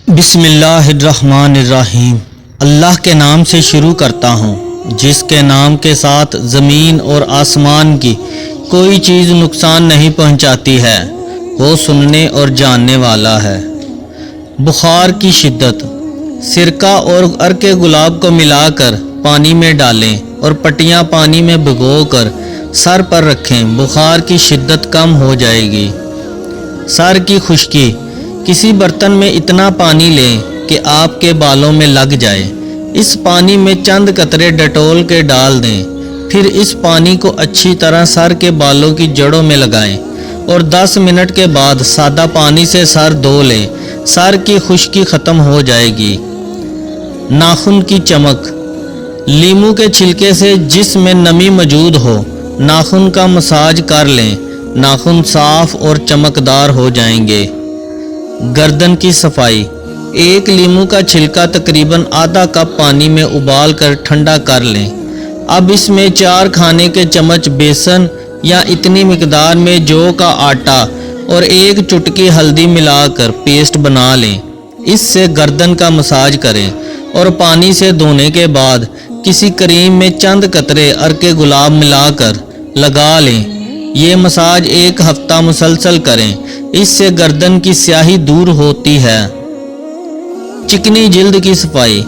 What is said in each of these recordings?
بسم اللہ الرحمن الرحیم۔ اللہ کے نام سے شروع کرتا ہوں جس کے نام کے ساتھ زمین اور آسمان کی کوئی چیز نقصان نہیں پہنچاتی ہے، وہ سننے اور جاننے والا ہے۔ بخار کی شدت۔ سرکہ اور عرق گلاب کو ملا کر پانی میں ڈالیں اور پٹیاں پانی میں بھگو کر سر پر رکھیں، بخار کی شدت کم ہو جائے گی۔ سر کی خشکی۔ کسی برتن میں اتنا پانی لیں کہ آپ کے بالوں میں لگ جائے، اس پانی میں چند قطرے ڈیٹول کے ڈال دیں، پھر اس پانی کو اچھی طرح سر کے بالوں کی جڑوں میں لگائیں اور 10 منٹ کے بعد سادہ پانی سے سر دھو لیں، سر کی خشکی ختم ہو جائے گی۔ ناخن کی چمک۔ لیموں کے چھلکے سے جس میں نمی موجود ہو ناخن کا مساج کر لیں، ناخن صاف اور چمکدار ہو جائیں گے۔ گردن کی صفائی۔ ایک لیموں کا چھلکا تقریباً آدھا کپ پانی میں ابال کر ٹھنڈا کر لیں، اب اس میں 4 کھانے کے چمچ بیسن یا اتنی مقدار میں جو کا آٹا اور 1 چٹکی ہلدی ملا کر پیسٹ بنا لیں، اس سے گردن کا مساج کریں اور پانی سے دھونے کے بعد کسی کریم میں چند قطرے عرق گلاب ملا کر لگا لیں، یہ مساج 1 ہفتہ مسلسل کریں، اس سے گردن کی سیاہی دور ہوتی ہے۔ چکنی جلد کی صفائی۔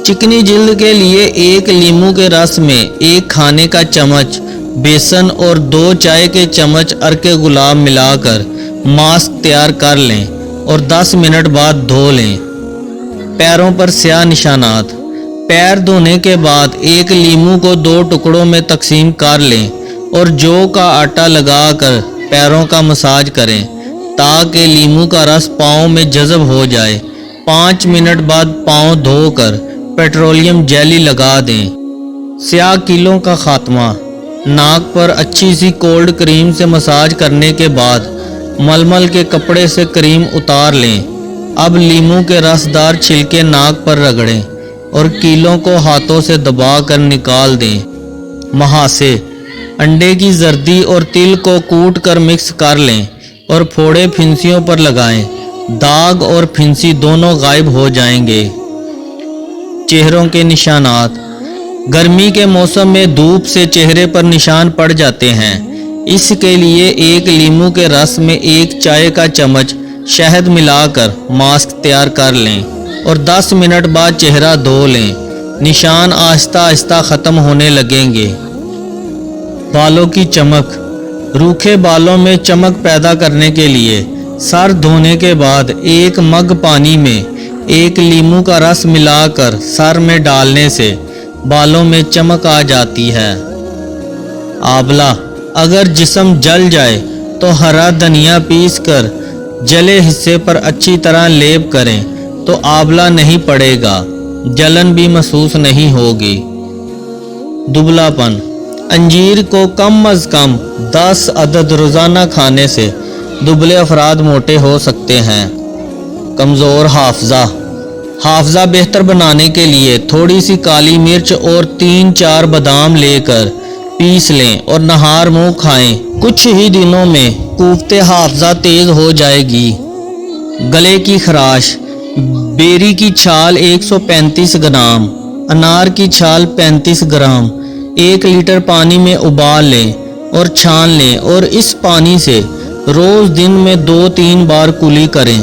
چکنی جلد کے لیے 1 لیموں کے رس میں 1 کھانے کا چمچ بیسن اور 2 چائے کے چمچ عرق گلاب ملا کر ماسک تیار کر لیں اور 10 منٹ بعد دھو لیں۔ پیروں پر سیاہ نشانات۔ پیر دھونے کے بعد 1 لیموں کو 2 ٹکڑوں میں تقسیم کر لیں اور جو کا آٹا لگا کر پیروں کا مساج کریں تاکہ لیموں کا رس پاؤں میں جذب ہو جائے۔ 5 منٹ بعد پاؤں دھو کر پیٹرولیم جیلی لگا دیں۔ سیاہ کیلوں کا خاتمہ۔ ناک پر اچھی سی کولڈ کریم سے مساج کرنے کے بعد ململ کے کپڑے سے کریم اتار لیں، اب لیموں کے رس دار چھلکے ناک پر رگڑیں اور کیلوں کو ہاتھوں سے دبا کر نکال دیں۔ مہاسے۔ انڈے کی زردی اور تل کو کوٹ کر مکس کر لیں اور پھوڑے پھنسیوں پر لگائیں، داغ اور پھنسی دونوں غائب ہو جائیں گے۔ چہروں کے نشانات۔ گرمی کے موسم میں دھوپ سے چہرے پر نشان پڑ جاتے ہیں، اس کے لیے 1 لیموں کے رس میں 1 چائے کا چمچ شہد ملا کر ماسک تیار کر لیں اور 10 منٹ بعد چہرہ دھو لیں، نشان آہستہ آہستہ ختم ہونے لگیں گے۔ بالوں کی چمک۔ روکھے بالوں میں چمک پیدا کرنے کے لیے سر دھونے کے بعد 1 مگ پانی میں 1 لیموں کا رس ملا کر سر میں ڈالنے سے بالوں میں چمک آ جاتی ہے۔ آبلہ۔ اگر جسم جل جائے تو ہرا دھنیا پیس کر جلے حصے پر اچھی طرح لیپ کریں تو آبلہ نہیں پڑے گا، جلن بھی محسوس نہیں ہوگی۔ دبلا پن۔ انجیر کو کم از کم 10 عدد روزانہ کھانے سے دبلے افراد موٹے ہو سکتے ہیں۔ کمزور حافظہ۔ حافظہ بہتر بنانے کے لیے تھوڑی سی کالی مرچ اور 3-4 بادام لے کر پیس لیں اور نہار منہ کھائیں، کچھ ہی دنوں میں قوت حافظہ تیز ہو جائے گی۔ گلے کی خراش۔ بیری کی چھال 135 گرام، انار کی چھال 35 گرام 1 لیٹر پانی میں ابال لیں اور چھان لیں اور اس پانی سے روز دن میں 2-3 بار کلی کریں۔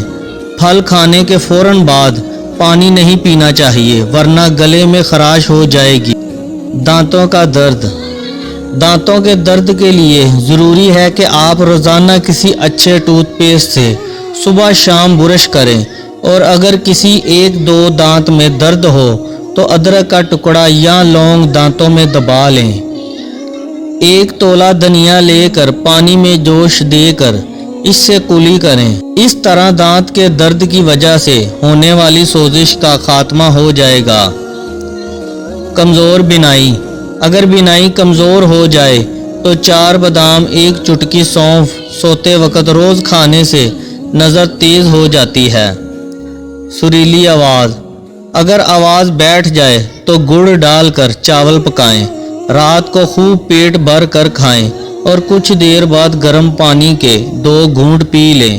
پھل کھانے کے فوراً بعد پانی نہیں پینا چاہیے ورنہ گلے میں خراش ہو جائے گی۔ دانتوں کا درد۔ دانتوں کے درد کے لیے ضروری ہے کہ آپ روزانہ کسی اچھے ٹوتھ پیسٹ سے صبح شام برش کریں اور اگر کسی 1-2 دانت میں درد ہو تو ادرک کا ٹکڑا یا لونگ دانتوں میں دبا لیں۔ 1 تولہ دھنیا لے کر پانی میں جوش دے کر اس سے کلی کریں، اس طرح دانت کے درد کی وجہ سے ہونے والی سوزش کا خاتمہ ہو جائے گا۔ کمزور بینائی۔ اگر بینائی کمزور ہو جائے تو 4 بادام 1 چٹکی سونف سوتے وقت روز کھانے سے نظر تیز ہو جاتی ہے۔ سریلی آواز۔ اگر آواز بیٹھ جائے تو گڑ ڈال کر چاول پکائیں، رات کو خوب پیٹ بھر کر کھائیں اور کچھ دیر بعد گرم پانی کے 2 گھونٹ پی لیں،